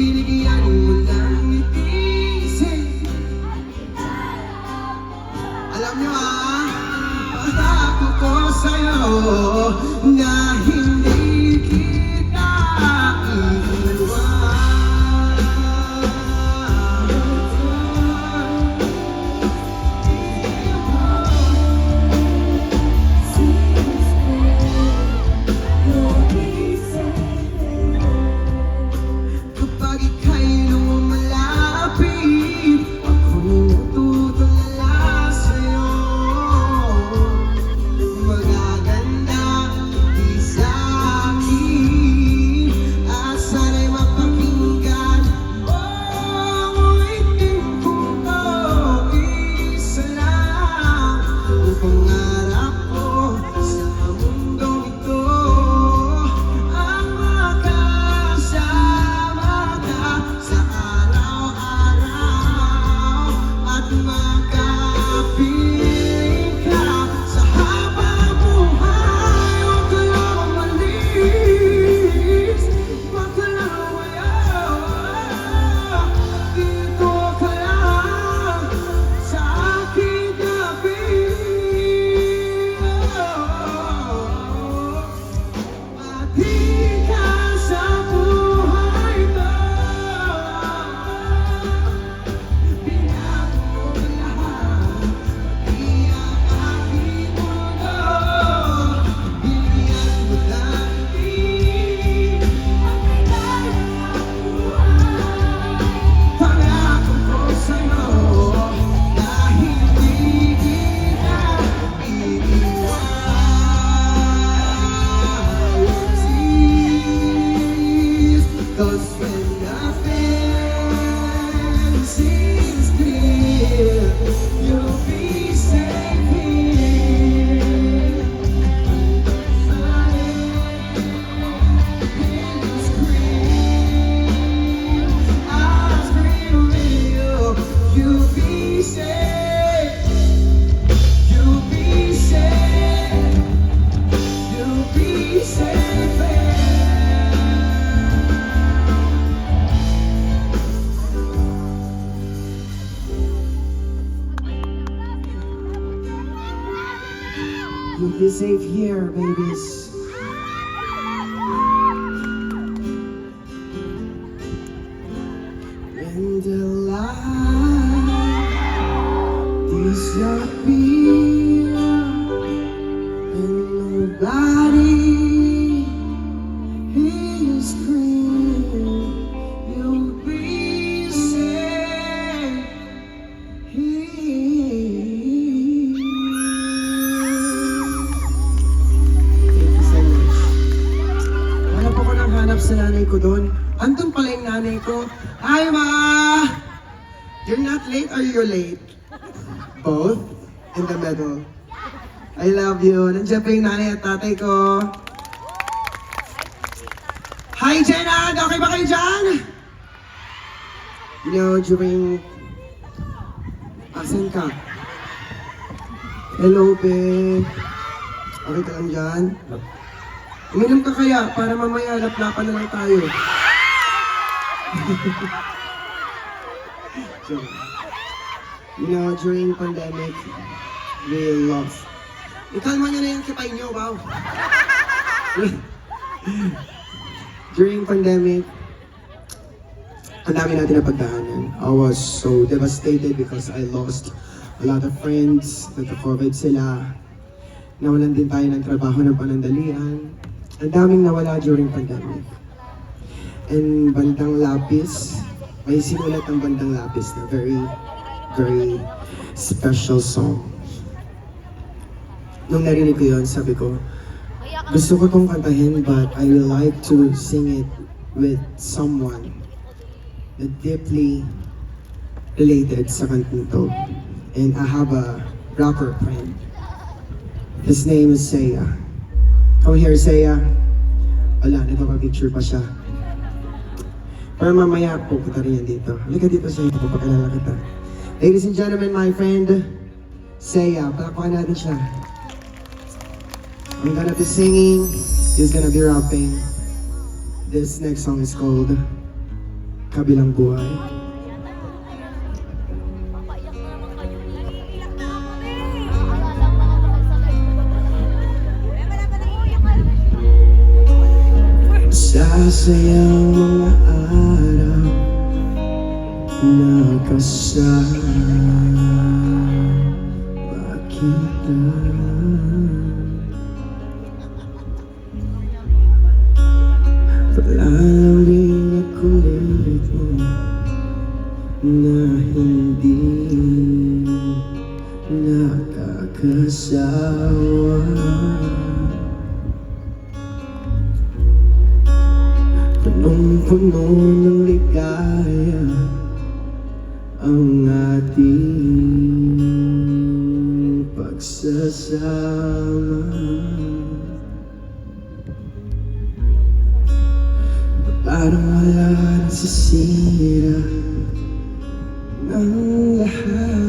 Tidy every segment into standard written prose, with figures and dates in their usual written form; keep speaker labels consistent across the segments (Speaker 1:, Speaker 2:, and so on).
Speaker 1: binigyan mo ng ngiti. Alam nyo pangako ko sa'yo na hindi kita iiwan. Kapag ika'y lumalapit, ako'y natutulala sa'yo. Magaganda di sa'kin at sana'y mapakinggan mo ang itim kong isa lang ang pangarap ko sa mundong ito, ang makasama ka sa araw-araw at makapiling ka sa habang buhay. Huwag ka lang umalis, huwag ka lang umayaw. Dito ka lang sa aking tabi. Mati ka sa buhay ko. Binago mo lahat, pati ang aking mundo. Binigyan mo dati ang kailangan ng buhay. Pangako ko sa'yo na hindi kita iiwan. Cause when nothing seems clear, you'll be safe here. I'll scream with you. You'll be safe. You'll be safe. You'll be safe. You'll be safe here, babies. When the light disappears and nobody is screaming, you'll be safe here. Thank you so much. Hanap ako ng hanap sa nanay ko doon. Andun pala yung nanay ko. Hi, Ma! You're not late or you're late? Both? In the middle. I love you. Nandiyan pa yung nanay at tatay ko. Hi, Jenna! Okay ba kayo dyan? You know, during... Asan ka? Hello, babe. Okay ka lang dyan? Uminom ka kaya para mamaya laplapan na lang tayo. So, you know, during pandemic, we lost. Ikalma nyo na yung kipay nyo, wow. During pandemic, ang dami natin na pagdaanan. I was so devastated because I lost a lot of friends, nagka-COVID sila. Nawalan din tayo ng trabaho ng panandalian. Ang daming nawala during pandemic. And Bandang Lapis, may sinulat ang Bandang Lapis na very, very special song. Nung narinig ko yun, sabi ko, gusto ko tong kantahin but I would like to sing it with someone that deeply related sa kantang to. And I have a rapper friend. His name is Seiya. Come here, Seiya. Wala, nagpapapicture pa siya. Pero mamaya pupunta rin yan dito. Halika dito, Seiya. Papakilala kita. Ladies and gentlemen, my friend, Seiya. Palakpakan natin siya. I'm gonna be singing. He's gonna be rapping. This next song is called kabilang buhay.
Speaker 2: Papaiyak na naman kayo. Iyak na ako rin. Naalala ang mga mahal sa life ko. Wala pa naiiyak ka.
Speaker 1: Sasayang mga araw na kasama kita. Palambing at kulit mo na hindi nakakasawa. Punong-puno ng ligaya ang ating pagsasama. Parang wala nasisira ng lahat.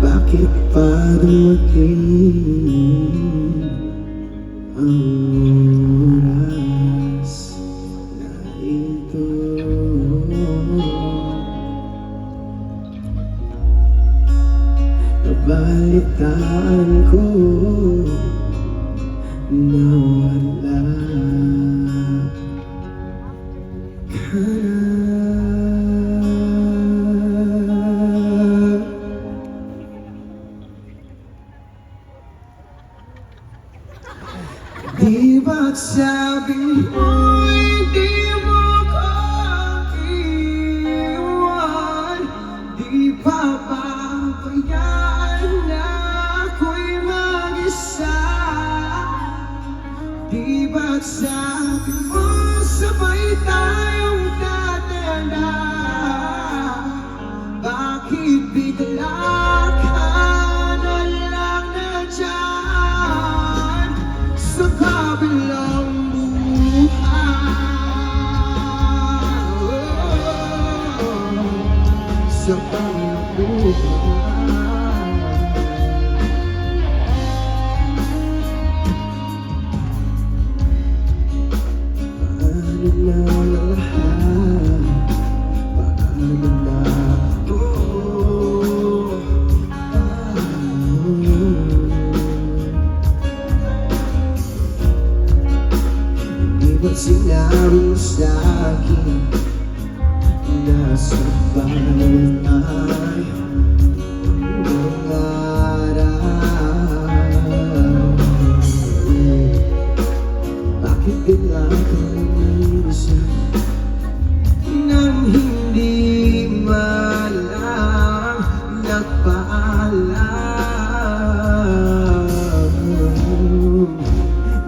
Speaker 1: Bakit pa dumating ang oras na ito? Nabalitaan ko na wala ka na. Di ba't sabi mo hindi mo ko iwan? Di pa pabayaan na ako'y mag-isa? Di ba't sabi mo sabay tayong tatanda? Bakit bigla ka na lang nandyan sa kabilang buhay? Sa kabilang buhay. Paano na lahat? Paano na ako? Di ba't sinabi mo sa'kin na sabay tayo mangarap? Bakit bigla kang umisan nang hindi man lang nagpaalam?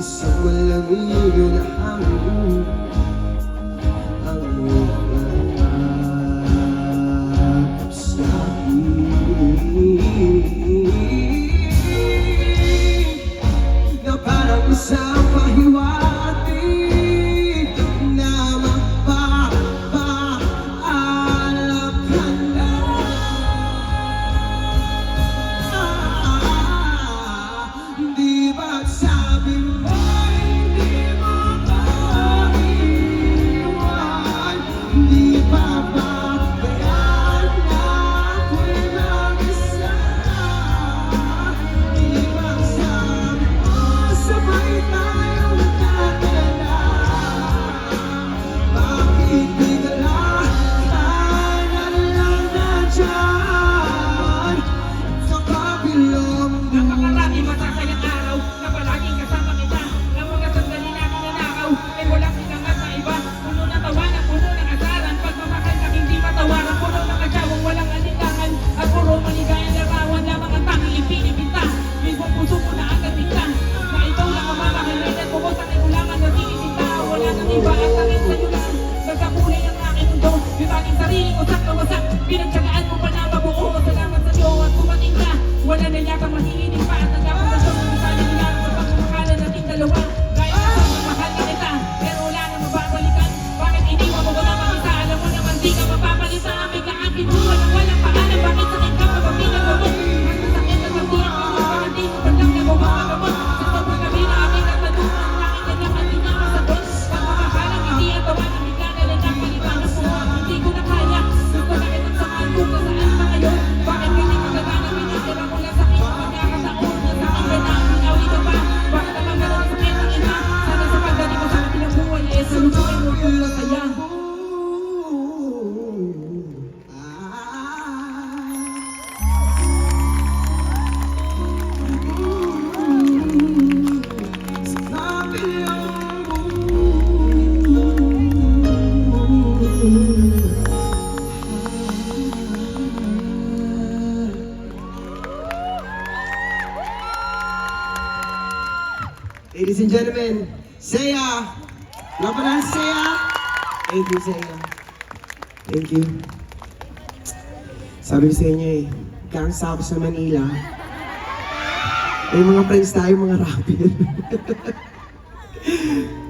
Speaker 1: Isang malamig na hangin ang umaakap sa'kin. Ladies and gentlemen, Seiya! Labanan, Seiya! Thank you, Seiya. Thank you. Sabi ko sa inyo eh, gangsta ako sa Manila. May mga friends tayo, mga rapper.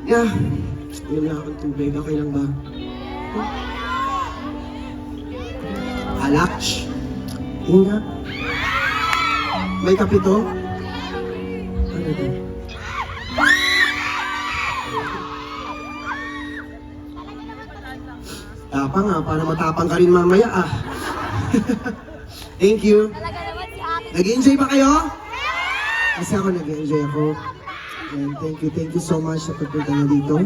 Speaker 1: Yeah. Inom na akong tubig. Okay lang ba? Alak? Hinga? May kape to? Ano to? Tapang nga, para matapang ka rin mamaya ah. Thank you.
Speaker 2: Talaga naman si ate.
Speaker 1: Nag-enjoy ba kayo? Kasi ako nag-enjoy ako. And thank you so much sa pagpunta na dito.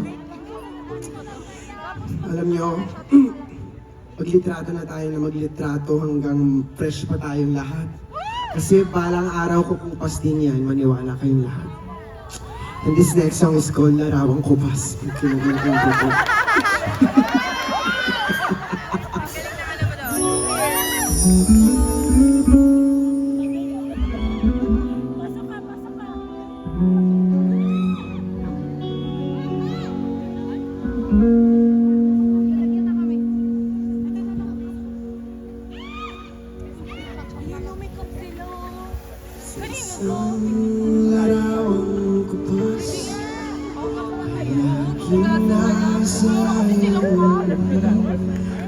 Speaker 1: Alam nyo, maglitrato na tayo na maglitrato hanggang fresh pa tayong lahat. Kasi balang araw kukupas din yan, maniwala kayong lahat. And this next song is called Larawang Kupas. Kinagandang ko. Isang larawang kupas ay aking nasayang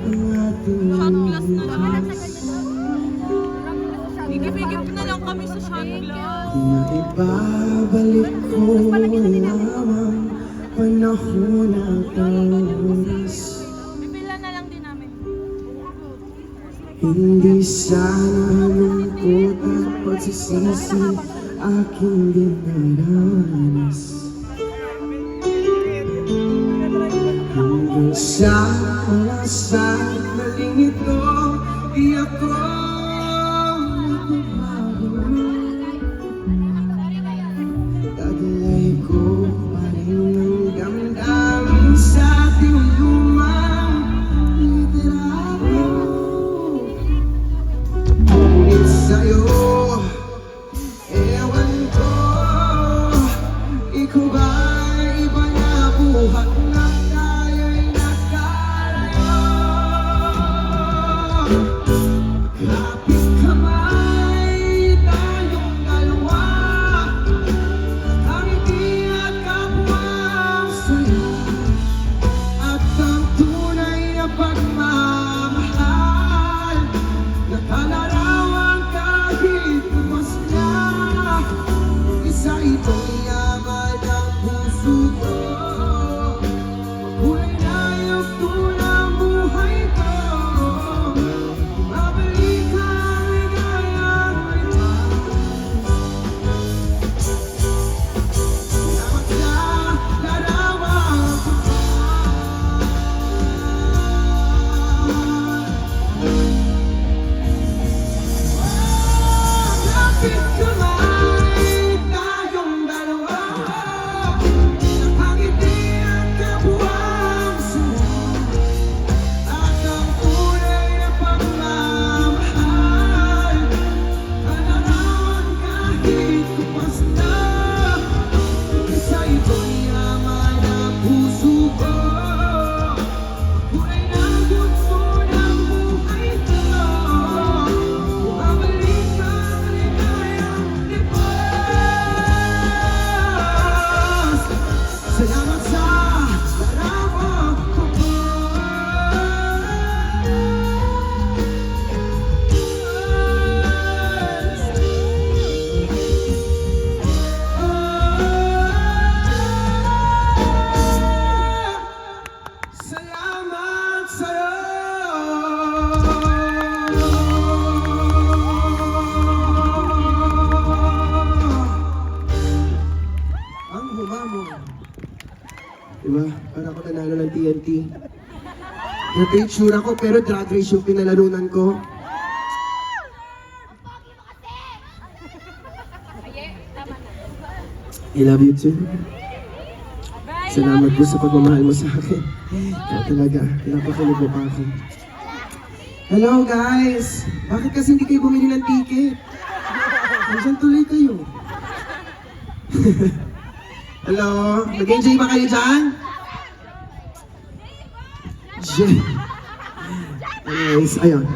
Speaker 1: ang ating
Speaker 2: Igip-igip na lang kami sa shot glass.
Speaker 1: Maibabalik ko lamang panahon at oras.
Speaker 2: Bibila na lang din namin.
Speaker 1: Hindi sana lungkot at pagsisisi aking dinaranas. Hanggang sa mga sandaling ito, di ako taglay ko pa rin ang damdamin sa ating lumang litrato. Ngunit sa'yo, ewan ko, ikaw ba iba na buhat na tayo'y nakalayo? Kapit kamay tayong dalawa, nakangiti at kapwa ang saya, at ang tunay na pagmamahal, nakalarawan kahit tumas na. Isa itong yaman ng puso ko, kulay na yung tunang buhay ko. Mabalik ang ligayang lipas. Salamat sa larawang kapit kamay tayong dalawa, nakangiti at kapwa ang saya, at ang tunay na pagmamahal, kalarawan kahit kupas na. Isa ito'y yaman ng puso ko, kulay na gusto ng buhay ko. Bumabalik ang ligayang lipas. Salamat sa larawang salamat sa'yo. Ang huma mo. Diba? Para ako nanalo ng TNT. Ito yung tsura ko, pero drag race yung pinalarunan ko. I love you too. Salamat po sa pagmamahal mo sa akin. Ikaw talaga, pinapakilig mo pa ako. Hello guys! Bakit kasi hindi kayo bumili ng ticket? Nandiyan tuloy kayo. Hello? Nag-enjoy ba kayo dyan? Anyways, ayun.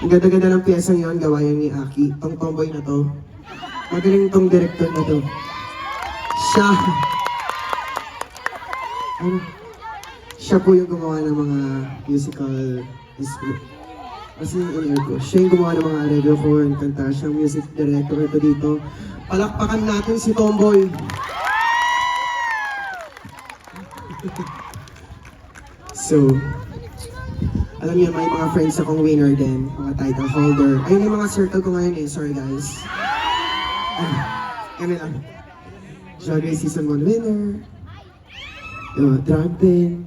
Speaker 1: Ang ganda-ganda ng piyesang yun, gawa yan ni Aki. Tong tomboy na to. Magaling tong director na to. Siya. Ano? Siya po yung gumawa ng mga musical kasi yung in-air ko. Siya yung gumawa ng mga arreglo ko and kanta. Siya ang music director ko dito. Palakpakan natin si Tomboy. So, alam niyo, may mga friends akong winner din, mga title holder. Ayun yung mga circle ko ngayon eh, sorry guys. Kami lang. Jogging Season 1 winner. Drag din.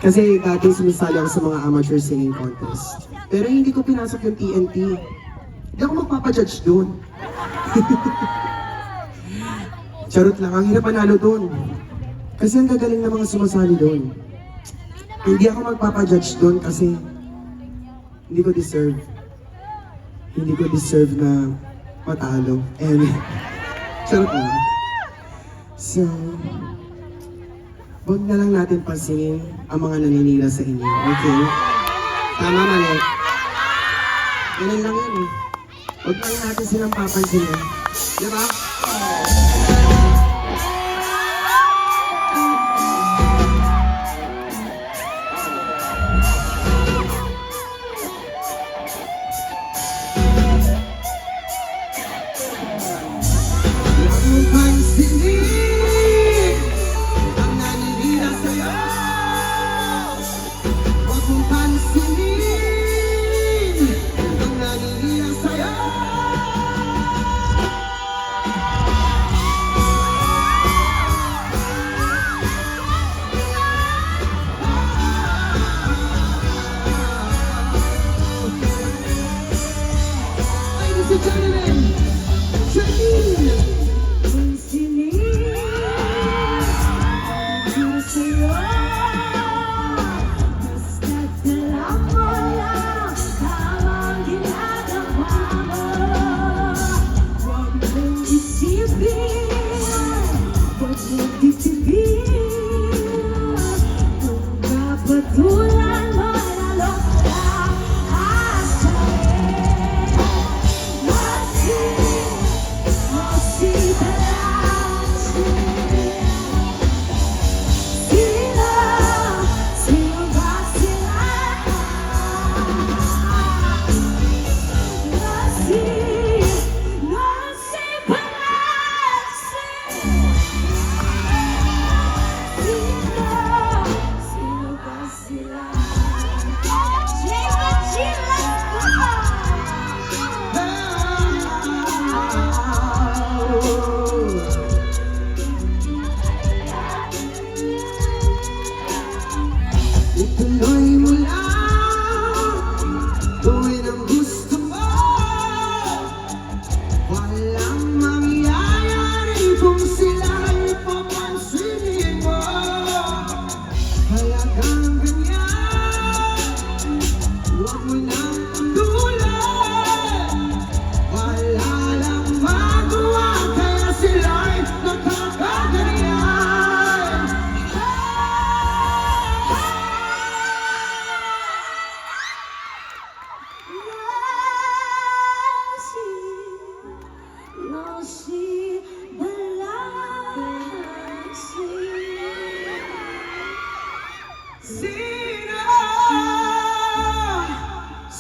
Speaker 1: Kasi dati sumisali ako sa mga amateur singing contest. Pero hindi ko pinasok yung TNT. Hindi ako magpapajudge doon. Charot lang, ang hirap manalo doon. Kasi ang gagaling na mga sumasali doon. Hindi ako magpapajudge doon kasi hindi ko deserve. Hindi ko deserve na matalo. And, charot lang. So, huwag na lang natin pansinin ang mga naninila sa inyo, okay? Tama, mali. Ganun lang yan eh. Huwag lang natin silang papansinin. Diba?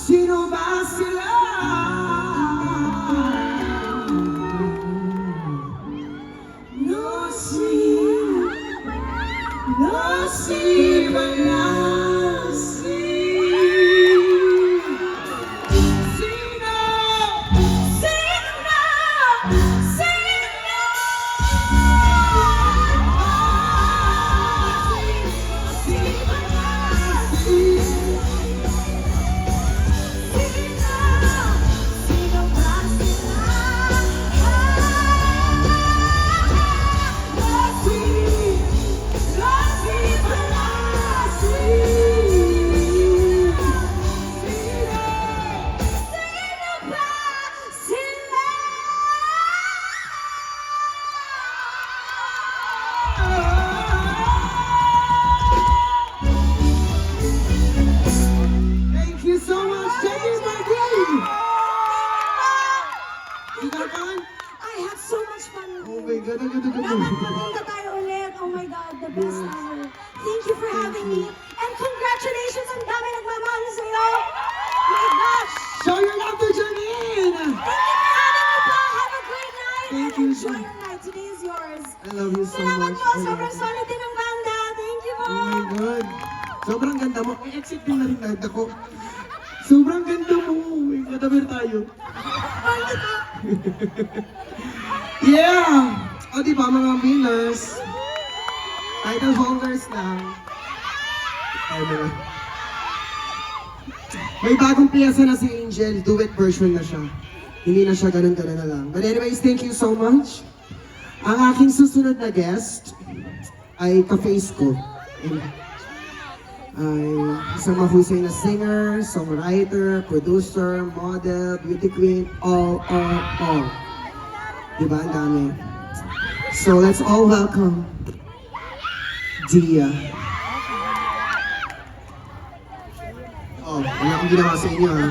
Speaker 3: Sino ba sila? No si Banasi. Sino?
Speaker 1: Oh my God, ang ganda
Speaker 2: Dapat magpunta tayo ulit. Oh my God, the best ever. Thank you for having me. And congratulations, ang dami nagmamahal sa'yo. Oh my gosh.
Speaker 1: Show your love to Janine!
Speaker 2: Thank you for having me po. Have a great night.
Speaker 1: Thank
Speaker 2: and
Speaker 1: you,
Speaker 2: enjoy
Speaker 1: Jan.
Speaker 2: your night. Today is yours.
Speaker 1: I love you so
Speaker 2: Salamat
Speaker 1: much.
Speaker 2: po. Sobrang solid din ang banda. Thank you po.
Speaker 1: Oh my God. Sobrang ganda mo. I-exit din na rin agad ako. Sobrang ganda mo. May madamir tayo.
Speaker 2: Banda po.
Speaker 1: Yeah! O diba mga winners? Title holders lang. Ano? May bagong piyesa na si Angel. Duet version na siya. Hindi na siya ganun-ganun na lang. But anyways, thank you so much. Ang aking susunod na guest ay ka-face ko. Ay isang mahusay na singer, songwriter, producer, model, beauty queen, all. Diba? Ang dami. So let's all welcome Dia. Oh, wala akong ginawa sa inyo ha.